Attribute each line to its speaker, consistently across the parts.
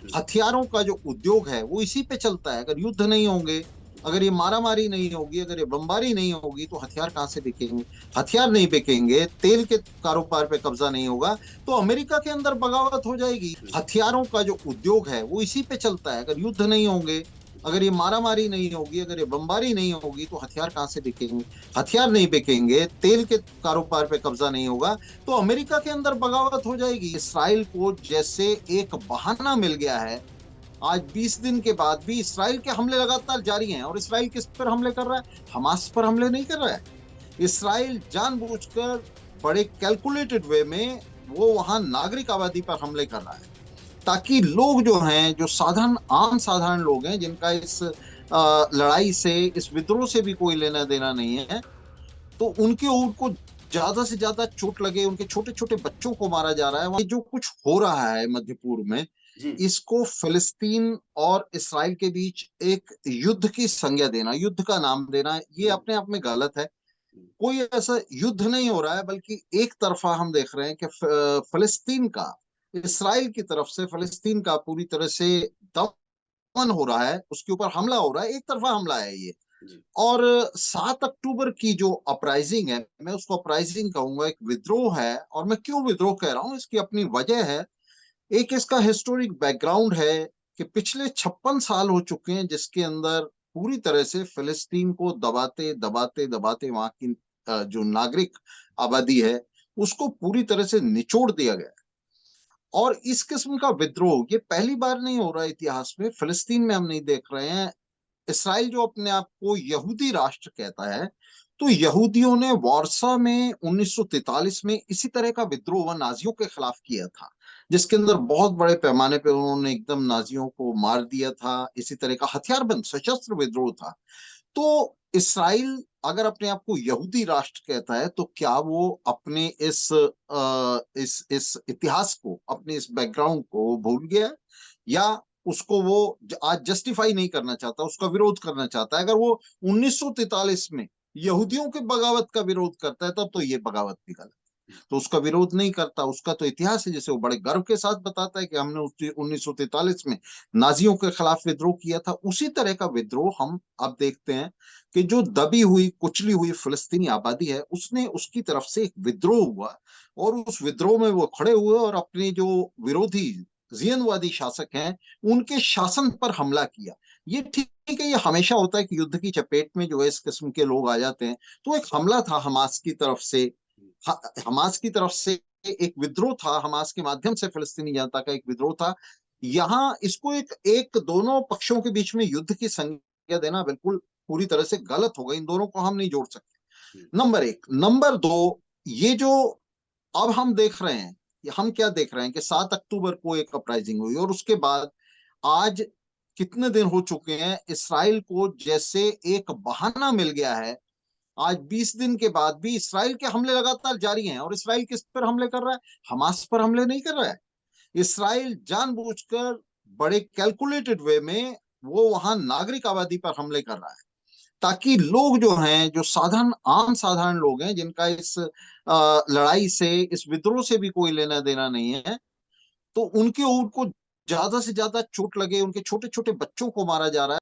Speaker 1: हथियारों का जो उद्योग है वो इसी पे चलता है। अगर युद्ध नहीं होंगे, अगर ये मारामारी नहीं होगी, अगर ये बमबारी नहीं होगी, तो हथियार कहाँ से बिकेंगे? हथियार नहीं बिकेंगे, तेल के कारोबार पे कब्जा नहीं होगा, तो अमेरिका के अंदर बगावत हो जाएगी। हथियारों का जो उद्योग है वो इसी पे चलता है। अगर युद्ध नहीं होंगे, अगर ये मारामारी नहीं होगी, अगर ये बमबारी नहीं होगी, तो हथियार कहाँ से बिकेंगे? हथियार नहीं बिकेंगे, तेल के कारोबार पे कब्जा नहीं होगा, तो अमेरिका के अंदर बगावत हो जाएगी। इसराइल को जैसे एक बहाना मिल गया है। आज 20 दिन के बाद भी इसराइल के हमले लगातार जारी हैं। और इसराइल किस पर हमले कर रहा है? हमास पर हमले नहीं कर रहा है। इसराइल जानबूझकर बड़े कैलकुलेटेड वे में वो वहां नागरिक आबादी पर हमले कर रहा है, ताकि लोग जो हैं, जो साधारण आम साधारण लोग हैं, जिनका इस लड़ाई से, इस विद्रोह से भी कोई लेना देना नहीं है, तो उनके उनको ज्यादा से ज्यादा चोट लगे। उनके छोटे छोटे बच्चों को मारा जा रहा है। वहां जो कुछ हो रहा है मध्य पूर्व में,
Speaker 2: जी।
Speaker 1: इसको फिलिस्तीन और इसराइल के बीच एक युद्ध की संज्ञा देना, युद्ध का नाम देना, ये
Speaker 2: हम्म,
Speaker 1: अपने आप में गलत है।
Speaker 2: हम्म,
Speaker 1: कोई ऐसा युद्ध नहीं हो रहा है, बल्कि एक तरफा हम देख रहे हैं कि फिलिस्तीन का, इसराइल की तरफ से फिलिस्तीन का पूरी तरह से दमन हो रहा है, उसके ऊपर हमला हो रहा है, एक तरफा हमला है ये।
Speaker 2: जी।
Speaker 1: और 7 अक्टूबर की जो अपराइजिंग है, मैं उसको अपराइजिंग कहूंगा, एक विद्रोह है। और मैं क्यों विद्रोह कह रहा हूँ, इसकी अपनी वजह है। एक इसका हिस्टोरिक बैकग्राउंड है कि पिछले 56 साल हो चुके हैं जिसके अंदर पूरी तरह से फिलिस्तीन को दबाते दबाते दबाते वहां की जो नागरिक आबादी है उसको पूरी तरह से निचोड़ दिया गया। और इस किस्म का विद्रोह ये पहली बार नहीं हो रहा है इतिहास में। फिलिस्तीन में हम नहीं देख रहे हैं। इसराइल जो अपने आप को यहूदी राष्ट्र कहता है, तो यहूदियों ने वारसा में 1943 में इसी तरह का विद्रोह नाजियों के खिलाफ किया था, जिसके अंदर बहुत बड़े पैमाने पे उन्होंने एकदम नाजियों को मार दिया था। इसी तरह का हथियारबंद सशस्त्र विद्रोह था। तो इसराइल अगर अपने आप को यहूदी राष्ट्र कहता है, तो क्या वो अपने इस इतिहास को, अपने इस बैकग्राउंड को भूल गया है? या उसको वो आज जस्टिफाई नहीं करना चाहता, उसका विरोध करना चाहता है? अगर वो 1943 में यहूदियों के बगावत का विरोध करता है, तब तो ये बगावत भी गलत। तो उसका विरोध नहीं करता, उसका तो इतिहास है जिसे वो बड़े गर्व के साथ बताता है कि हमने 1943 में नाजियों के खिलाफ विद्रोह किया था। उसी तरह का विद्रोह हम अब देखते हैं कि जो दबी हुई कुचली हुई फिलिस्तीनी आबादी है, उसने, उसकी तरफ से एक विद्रोह हुआ। और उस विद्रोह में वो खड़े हुए और अपने जो विरोधी जियनवादी शासक हैं उनके शासन पर हमला किया। ये ठीक है, ये हमेशा होता है कि युद्ध की चपेट में जो है इस किस्म के लोग आ जाते हैं। तो एक हमला था हमास की तरफ से, हमास की तरफ से एक विद्रोह था, हमास के माध्यम से फिलिस्तीनी जनता का एक विद्रोह था। यहाँ इसको एक एक दोनों पक्षों के बीच में युद्ध की संज्ञा देना बिल्कुल पूरी तरह से गलत होगा। इन दोनों को हम नहीं जोड़ सकते। नंबर एक। नंबर दो, ये जो अब हम देख रहे हैं, हम क्या देख रहे हैं कि 7 अक्टूबर को एक अपराइजिंग हुई, और उसके बाद आज कितने दिन हो चुके हैं, इसराइल को जैसे एक बहाना मिल गया है। आज 20 दिन के बाद भी इसराइल के हमले लगातार जारी हैं। और इसराइल किस पर हमले कर रहा है? हमास पर हमले नहीं कर रहा है। इसराइल जानबूझकर बड़े कैलकुलेटेड वे में वो वहां नागरिक आबादी पर हमले कर रहा है, ताकि लोग जो हैं, जो साधारण आम साधारण लोग हैं, जिनका इस लड़ाई से, इस विद्रोह से भी कोई लेना देना नहीं है, तो उनके उनको ज्यादा से ज्यादा चोट लगे। उनके छोटे छोटे बच्चों को मारा जा रहा है।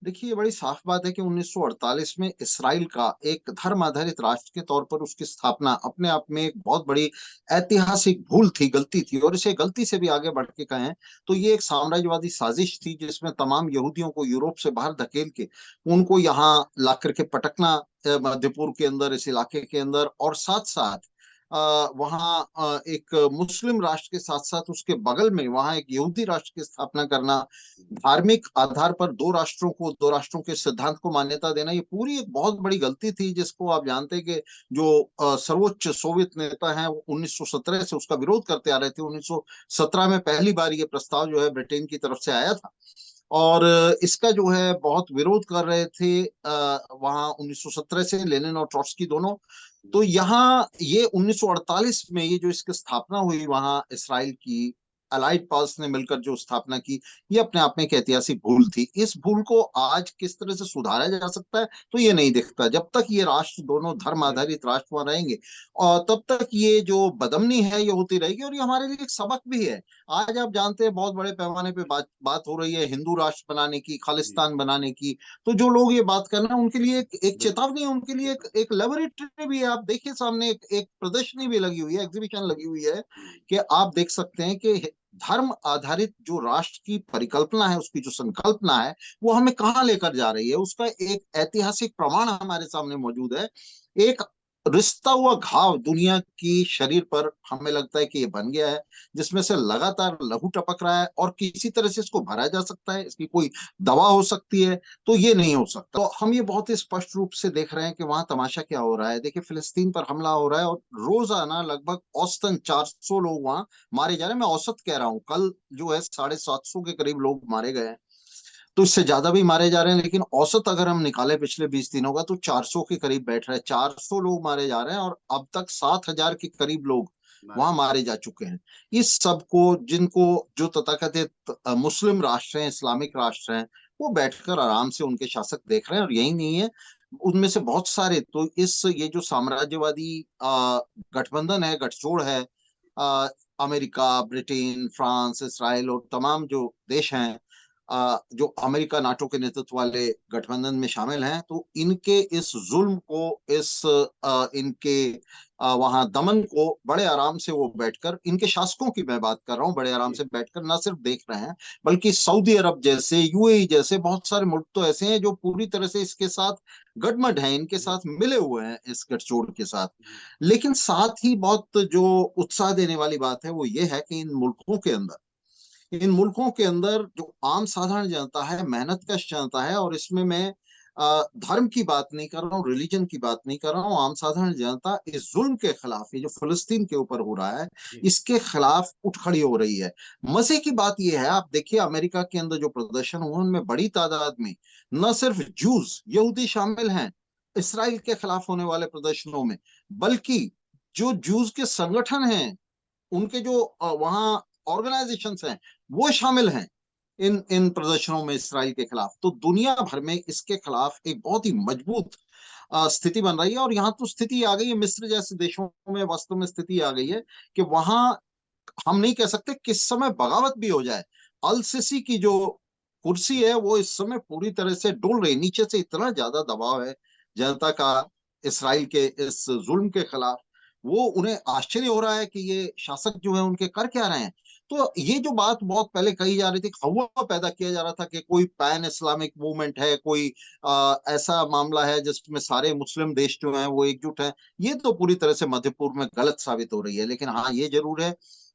Speaker 1: देखिए, ये बड़ी साफ बात है कि 1948 में इसराइल का एक धर्म आधारित राष्ट्र के तौर पर उसकी स्थापना अपने आप में एक बहुत बड़ी ऐतिहासिक भूल थी, गलती थी। और इसे गलती से भी आगे बढ़ के कहें तो ये एक साम्राज्यवादी साजिश थी, जिसमें तमाम यहूदियों को यूरोप से बाहर धकेल के उनको यहाँ ला करके पटकना, मध्य पूर्व के अंदर, इस इलाके के अंदर, और साथ साथ वहाँ एक मुस्लिम राष्ट्र के साथ साथ उसके बगल में वहाँ एक यहूदी राष्ट्र की स्थापना करना, धार्मिक आधार पर दो राष्ट्रों के सिद्धांत को मान्यता देना, ये पूरी एक बहुत बड़ी गलती थी, जिसको आप जानते हैं कि जो सर्वोच्च सोवियत नेता हैं वो 1917 से उसका विरोध करते आ रहे थे। 1917 में पहली बार ये प्रस्ताव जो है ब्रिटेन की तरफ से आया था। और इसका जो है बहुत विरोध कर रहे थे वहां 1917 से लेनिन और ट्रॉट्स्की दोनों। तो यहाँ ये 1948 में ये जो इसकी स्थापना हुई वहां इसराइल की, अलाइड पावर्स ने मिलकर जो स्थापना की, ये अपने आप में एक ऐतिहासिक भूल थी। इस भूल को आज किस तरह से सुधारा जा सकता है, तो ये नहीं दिखता। जब तक ये राष्ट्र दोनों धर्म आधारित राष्ट्र वहां रहेंगे, और तब तक ये जो बदमनी है ये होती रहेगी, और ये हमारे लिए एक सबक भी है। आज आप जानते हैं बहुत बड़े पैमाने पे बात हो रही है हिंदू राष्ट्र बनाने की, खालिस्तान बनाने की। तो जो लोग ये बात कर रहे हैं उनके लिए एक चेतावनी है, उनके लिए एक लेबोरेटरी भी है। आप देखिए सामने एक प्रदर्शनी भी लगी हुई है, एग्जीबिशन लगी हुई है, कि आप देख सकते हैं कि धर्म आधारित जो राष्ट्र की परिकल्पना है, उसकी जो संकल्पना है, वो हमें कहाँ लेकर जा रही है, उसका एक ऐतिहासिक प्रमाण हमारे सामने मौजूद है। एक रिश्ता हुआ घाव दुनिया की शरीर पर हमें लगता है कि ये बन गया है, जिसमें से लगातार लहू टपक रहा है, और किसी तरह से इसको भरा जा सकता है, इसकी कोई दवा हो सकती है, तो ये नहीं हो सकता। तो हम ये बहुत ही स्पष्ट रूप से देख रहे हैं कि वहां तमाशा क्या हो रहा है। देखिए फिलिस्तीन पर हमला हो रहा है, और रोजाना लगभग औसतन 400 लोग वहां मारे जा रहे हैं। मैं औसत कह रहा हूँ, कल जो है 750 के करीब लोग मारे गए हैं, तो इससे ज्यादा भी मारे जा रहे हैं, लेकिन औसत अगर हम निकाले पिछले 20 दिनों का, तो 400 के करीब बैठ रहे हैं। 400 लोग मारे जा रहे हैं, और अब तक 7,000 के करीब लोग वहां मारे जा चुके हैं। इस सब को, जिनको जो तथाकथित मुस्लिम राष्ट्र हैं, इस्लामिक राष्ट्र हैं, वो बैठकर आराम से उनके शासक देख रहे हैं। और यही नहीं है, उनमें से बहुत सारे तो ये जो साम्राज्यवादी गठबंधन है, गठजोड़ है, अ, अमेरिका, ब्रिटेन, फ्रांस, इसराइल और तमाम जो देश हैं, जो अमेरिका नाटो के नेतृत्व वाले गठबंधन में शामिल हैं, तो इनके इस जुल्म को, इनके वहां दमन को बड़े आराम से वो बैठकर, इनके शासकों की मैं बात कर रहा हूँ, बड़े आराम से बैठकर न सिर्फ देख रहे हैं, बल्कि सऊदी अरब जैसे, यूएई जैसे बहुत सारे मुल्क तो ऐसे हैं जो पूरी तरह से इसके साथ गठमड हैं, इनके साथ मिले हुए हैं, इस गठजोड़ के साथ। लेकिन साथ ही बहुत जो उत्साह देने वाली बात है वो ये है कि इन मुल्कों के अंदर जो आम साधारण जनता है, मेहनत कश जनता है, और इसमें मैं धर्म की बात नहीं कर रहा हूँ, रिलीजन की बात नहीं कर रहा हूँ, आम साधारण जनता इस जुल्म के खिलाफ, ये जो फिलिस्तीन के ऊपर हो रहा है, इसके खिलाफ उठ खड़ी हो रही है। मजे की बात यह है, आप देखिए अमेरिका के अंदर जो प्रदर्शन हुए, उनमें बड़ी तादाद में न सिर्फ जूस, यहूदी शामिल हैं इसराइल के खिलाफ होने वाले प्रदर्शनों में, बल्कि जो जूस के संगठन हैं, उनके जो वहां ऑर्गेनाइजेशन हैं, वो शामिल हैं इन इन प्रदर्शनों में इसराइल के खिलाफ। तो दुनिया भर में इसके खिलाफ एक बहुत ही मजबूत स्थिति बन रही है। और यहाँ तो स्थिति आ गई है, मिस्र जैसे देशों में वास्तव में स्थिति आ गई है कि वहां हम नहीं कह सकते किस समय बगावत भी हो जाए। अल सीसी की जो कुर्सी है वो इस समय पूरी तरह से डोल रही, नीचे से इतना ज्यादा दबाव है जनता का इसराइल के इस जुल्म के खिलाफ। वो उन्हें आश्चर्य हो रहा है कि ये शासक जो है उनके कर क्या रहे हैं। तो ये जो बात बहुत पहले कही जा रही थी, हवा पैदा किया जा रहा था कि कोई पैन इस्लामिक मूवमेंट है, कोई ऐसा मामला है जिसमें सारे मुस्लिम देश जो हैं वो एकजुट हैं, ये तो पूरी तरह से मध्य पूर्व में गलत साबित हो रही है। लेकिन हाँ, ये जरूर है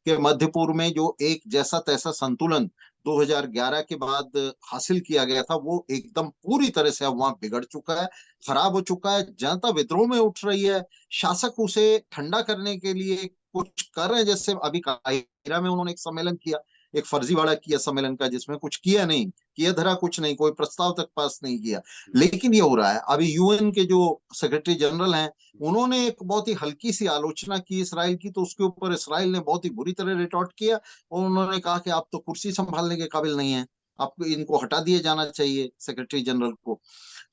Speaker 1: कि मध्य पूर्व में जो एक जैसा तैसा संतुलन 2011 के बाद हासिल किया गया था, वो एकदम पूरी तरह से अब वहां बिगड़ चुका है, खराब हो चुका है। जनता विद्रोह में उठ रही है, शासक उसे ठंडा करने के लिए कुछ कर रहे हैं। जैसे अभी काहिरा में उन्होंने एक सम्मेलन किया, एक फर्जीवाड़ा किया सम्मेलन का, जिसमें कुछ किया नहीं, किया धरा कुछ नहीं, कोई प्रस्ताव तक पास नहीं किया। लेकिन ये हो रहा है। अभी यूएन के जो सेक्रेटरी जनरल हैं, उन्होंने एक बहुत ही हल्की सी आलोचना की इसराइल की, तो उसके ऊपर इसराइल ने बहुत ही बुरी तरह रिटॉर्ट किया, और उन्होंने कहा कि आप तो कुर्सी संभालने के काबिल नहीं है, आपको इनको हटा दिया जाना चाहिए, सेक्रेटरी जनरल को।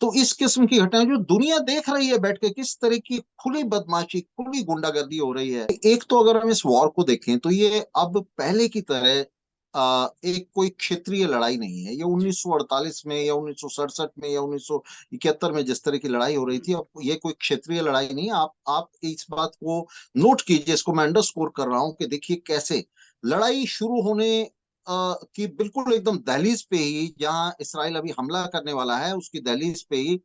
Speaker 1: तो इस किस्म की घटनाएं जो दुनिया देख रही है बैठ के, किस तरह की खुली बदमाशी, खुली गुंडागर्दी हो रही है। एक तो अगर हम इस वॉर को देखें, तो ये अब पहले की तरह एक कोई क्षेत्रीय लड़ाई नहीं है। ये 1948 में या 1967 में या 1971 में जिस तरह की लड़ाई हो रही थी, अब ये कोई क्षेत्रीय लड़ाई नहीं है। आप इस बात को नोट कीजिए, इसको मैं अंडरस्कोर कर रहा हूं कि देखिए कैसे लड़ाई शुरू होने की बिल्कुल एकदम दहलीज पे ही, जहां इसराइल अभी हमला करने वाला है, उसकी दहलीज पे ही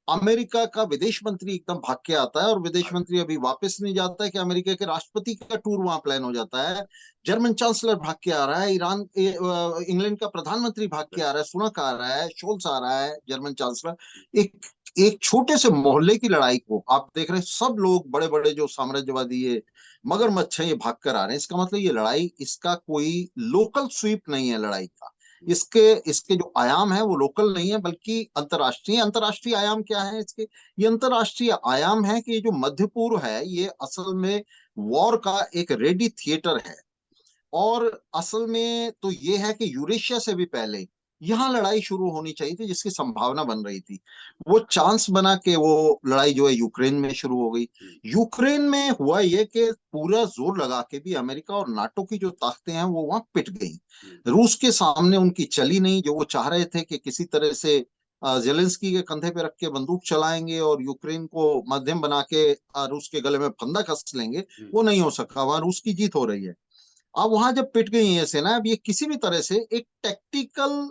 Speaker 1: अमेरिका का विदेश मंत्री एकदम भाग के आता है, और विदेश मंत्री अभी वापस नहीं जाता है कि अमेरिका के राष्ट्रपति का टूर वहां प्लान हो जाता है। जर्मन चांसलर भाग के आ रहा है, इंग्लैंड का प्रधानमंत्री भाग के आ रहा है, सुनक आ रहा है, शोल्स आ रहा है, जर्मन चांसलर। एक एक छोटे से मोहल्ले की लड़ाई को आप देख रहे हैं, सब लोग बड़े बड़े जो साम्राज्यवादी ये मगरमच्छ है, ये भाग कर आ रहे हैं। इसका मतलब ये लड़ाई, इसका कोई लोकल स्वीप नहीं है लड़ाई का। इसके इसके जो आयाम है वो लोकल नहीं है, बल्कि अंतरराष्ट्रीय। अंतरराष्ट्रीय आयाम क्या है इसके? ये अंतरराष्ट्रीय आयाम है कि ये जो मध्य पूर्व है, ये असल में वॉर का एक रेडी थिएटर है। और असल में तो ये है कि यूरेशिया से भी पहले यहाँ लड़ाई शुरू होनी चाहिए थी, जिसकी संभावना बन रही थी। वो चांस बना के वो लड़ाई जो है यूक्रेन में शुरू हो गई। यूक्रेन में हुआ ये कि पूरा जोर लगा के भी अमेरिका और नाटो की जो ताकतें हैं वो वहां पिट गई। रूस के सामने उनकी चली नहीं। जो वो चाह रहे थे कि किसी तरह से जेलेंस्की के कंधे पे रख के बंदूक चलाएंगे और यूक्रेन को मध्यम बना के रूस के गले में फंदा कस लेंगे, वो नहीं हो सका। वहां रूस की जीत हो रही है। अब वहां जब पिट गई है सेना, अब ये किसी भी तरह से एक टेक्टिकल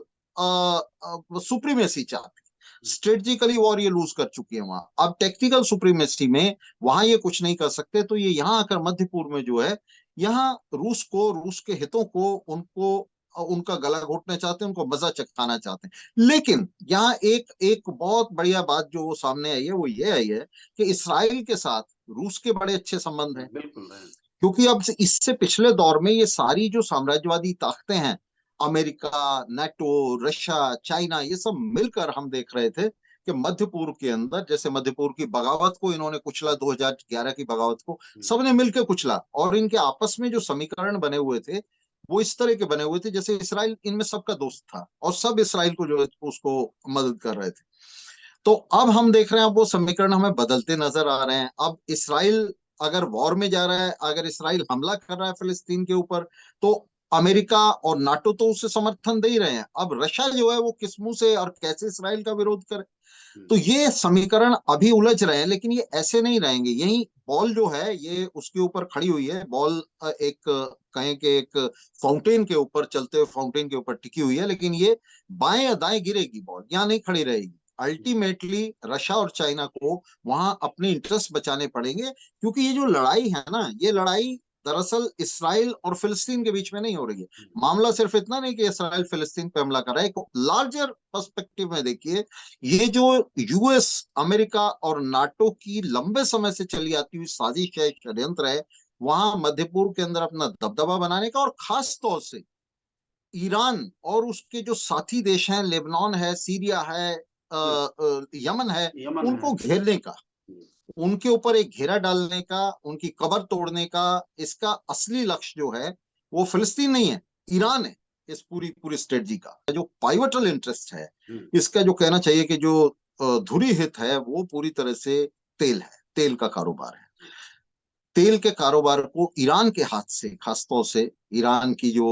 Speaker 1: सुप्रीमेसी चाहती, स्ट्रेटेजिकली वॉर ये लूज कर चुकी है वहां। अब टेक्टिकल सुप्रीमेसी में वहां ये कुछ नहीं कर सकते, तो ये यहाँ आकर मध्य पूर्व में जो है, यहाँ रूस को, रूस के हितों को, उनको उनका गला घोटना चाहते हैं, उनको मजा चखाना चाहते हैं। लेकिन यहाँ एक एक बहुत बढ़िया बात जो वो सामने आई है, वो ये आई है कि इसराइल के साथ रूस के बड़े अच्छे संबंध हैं।
Speaker 2: बिल्कुल।
Speaker 1: क्योंकि अब इससे पिछले दौर में ये सारी जो साम्राज्यवादी ताकतें हैं, अमेरिका, नाटो, रशिया, चाइना, ये सब मिलकर हम देख रहे थे कि मध्य पूर्व के अंदर, जैसे मध्य पूर्व की बगावत को इन्होंने कुचला, 2011 की बगावत को सबने मिलकर कुचला। और इनके आपस में जो समीकरण बने हुए थे वो इस तरह के बने हुए थे जैसे इसराइल इनमें सबका दोस्त था और सब इसराइल को जो है उसको मदद कर रहे थे। तो अब हम देख रहे हैं, अब वो समीकरण हमें बदलते नजर आ रहे हैं। अब इसराइल अगर वॉर में जा रहा है, अगर इसराइल हमला कर रहा है फिलिस्तीन के ऊपर, तो अमेरिका और नाटो तो उसे समर्थन दे ही रहे हैं। अब रशिया जो है वो किस मुंह से और कैसे इसराइल का विरोध करे? तो ये समीकरण अभी उलझ रहे हैं, लेकिन ये ऐसे नहीं रहेंगे। यही बॉल जो है ये उसके ऊपर खड़ी हुई है। बॉल एक कहें कि एक फाउंटेन के ऊपर, चलते हुए फाउंटेन के ऊपर टिकी हुई है, लेकिन ये बाएं या दाएं गिरेगी, बॉल यहाँ नहीं खड़ी रहेगी। अल्टीमेटली रशिया और चाइना को वहां अपने इंटरेस्ट बचाने पड़ेंगे, क्योंकि ये जो लड़ाई है ना, ये लड़ाई दरअसल इसराइल और फिलिस्तीन के बीच में नहीं हो रही है। मामला सिर्फ इतना नहीं कि इसराइल फिलिस्तीन पे हमला कर रहा है, एक लार्जर पर्सपेक्टिव में देखिए, ये जो यूएस, अमेरिका और नाटो की लंबे समय से चली आती हुई साजिश है, षड्यंत्र है, वहां मध्य पूर्व के अंदर अपना दबदबा बनाने का, और खास तौर से ईरान और उसके जो साथी देश हैं, लेबनान है, सीरिया है, यमन है,
Speaker 2: यमन है।
Speaker 1: उनको घेरने का, उनके ऊपर एक घेरा डालने का, उनकी कबर तोड़ने का, इसका असली लक्ष्य जो है वो फिलिस्तीन नहीं है, ईरान है। इस पूरी पूरी स्ट्रेटजी का जो पाइवटल इंटरेस्ट है, इसका जो कहना चाहिए कि जो धुरी हित है, वो पूरी तरह से तेल है, तेल का कारोबार है। तेल के कारोबार को ईरान के हाथ से, खासतौर से ईरान की जो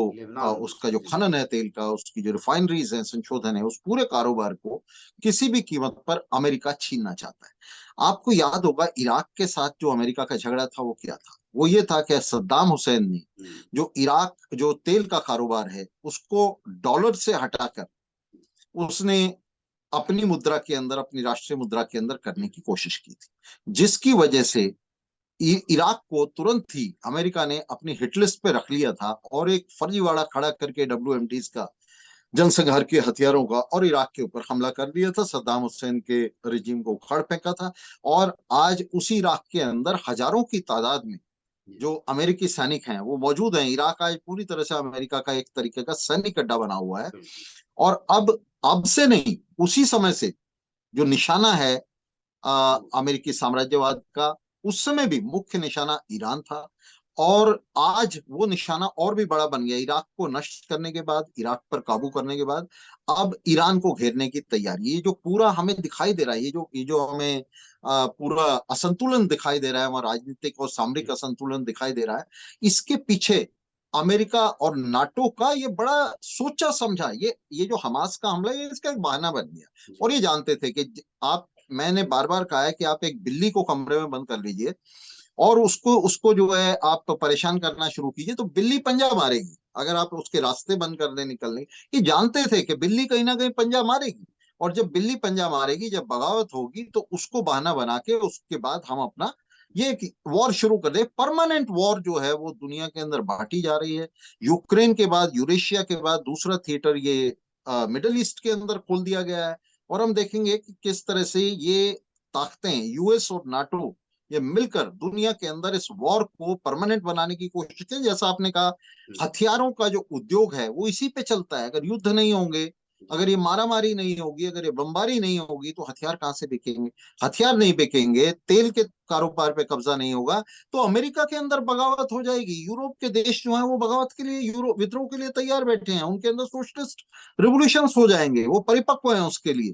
Speaker 1: उसका जो खनन है तेल का, उसकी जो रिफाइनरीज है, संशोधन है, उस पूरे कारोबार को किसी भी कीमत पर अमेरिका छीनना चाहता है। आपको याद होगा इराक के साथ जो अमेरिका का झगड़ा था वो क्या था? वो ये था कि सद्दाम हुसैन ने जो इराक जो तेल का कारोबार है उसको डॉलर से हटाकर उसने अपनी मुद्रा के अंदर, अपनी राष्ट्रीय मुद्रा के अंदर करने की कोशिश की थी, जिसकी वजह से इराक को तुरंत ही अमेरिका ने अपनी हिट लिस्ट पे रख लिया था और एक फर्जीवाड़ा खड़ा करके WMDs का, जनसंहार के हथियारों का, और इराक के ऊपर हमला कर दिया था, सद्दाम हुसैन के रिजीम को उखाड़ फेंका था। और आज उसी इराक के अंदर हजारों की तादाद में जो अमेरिकी सैनिक हैं वो मौजूद हैं। इराक आज पूरी तरह से अमेरिका का एक तरीके का सैनिक अड्डा बना हुआ है। और अब से नहीं, उसी समय से जो निशाना है अमेरिकी साम्राज्यवाद का, उस समय भी मुख्य निशाना ईरान था। और आज वो निशाना और भी बड़ा बन गया। इराक को नष्ट करने के बाद, इराक पर काबू करने के बाद, अब ईरान को घेरने की तैयारी। ये जो पूरा हमें दिखाई दे रहा है, ये जो हमें पूरा असंतुलन दिखाई दे रहा है, हमारा राजनीतिक और सामरिक असंतुलन दिखाई दे रहा है, इसके पीछे अमेरिका और नाटो का ये बड़ा सोचा समझा, ये जो हमास का हमला है, ये इसका एक बहाना बन गया। और ये जानते थे कि आप, मैंने बार बार कहा है कि आप एक बिल्ली को कमरे में बंद कर लीजिए और उसको उसको जो है आप तो परेशान करना शुरू कीजिए, तो बिल्ली पंजा मारेगी। अगर आप उसके रास्ते बंद कर दे निकलने, ये जानते थे कि बिल्ली कहीं ना कहीं पंजा मारेगी। और जब बिल्ली पंजा मारेगी, जब बगावत होगी, तो उसको बहाना बना के उसके बाद हम अपना ये वॉर शुरू कर दे। परमानेंट वॉर जो है वो दुनिया के अंदर बांटी जा रही है। यूक्रेन के बाद, यूरेशिया के बाद दूसरा थिएटर ये मिडल ईस्ट के अंदर खोल दिया गया है। और हम देखेंगे कि किस तरह से ये ताकतें, यूएस और नाटो, ये मिलकर दुनिया के अंदर इस वॉर को परमानेंट बनाने की कोशिश की। जैसा आपने कहा, हथियारों का जो उद्योग है वो इसी पे चलता है। अगर युद्ध नहीं होंगे, अगर ये मारामारी नहीं होगी, अगर ये बमबारी नहीं होगी, तो हथियार कहाँ से बिकेंगे? हथियार नहीं बिकेंगे, तेल के कारोबार पे कब्जा नहीं होगा, तो अमेरिका के अंदर बगावत हो जाएगी। यूरोप के देश जो है वो बगावत के लिए, यूरोप विद्रोह के लिए तैयार बैठे हैं, उनके अंदर सोशलिस्ट रिवोल्यूशन हो जाएंगे, वो परिपक्व हैं उसके लिए।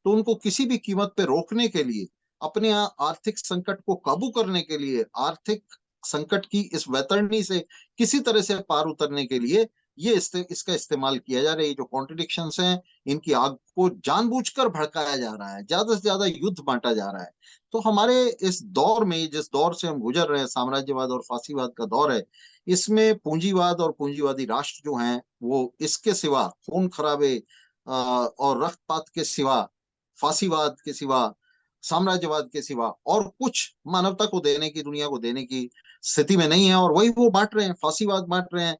Speaker 1: तो उनको किसी भी कीमत पे रोकने के लिए, अपने यहाँ आर्थिक संकट को काबू करने के लिए, आर्थिक संकट की इस वैतरणी से किसी तरह से पार उतरने के लिए ये इसका इस्तेमाल किया जा रहा है। ये जो कॉन्ट्रडिक्शंस हैं, इनकी आग को जानबूझकर भड़काया जा रहा है, ज्यादा से ज्यादा युद्ध बांटा जा रहा है। तो हमारे इस दौर में, जिस दौर से हम गुजर रहे हैं, साम्राज्यवाद और फासीवाद का दौर है, इसमें पूंजीवाद और पूंजीवादी राष्ट्र जो हैं, वो इसके सिवा खून खराबे और रक्तपात के सिवा, फासीवाद के सिवा, साम्राज्यवाद के सिवा और कुछ मानवता को देने की, दुनिया को देने की स्थिति में नहीं है। और वही वो बांट रहे हैं, फांसीवाद बांट रहे हैं,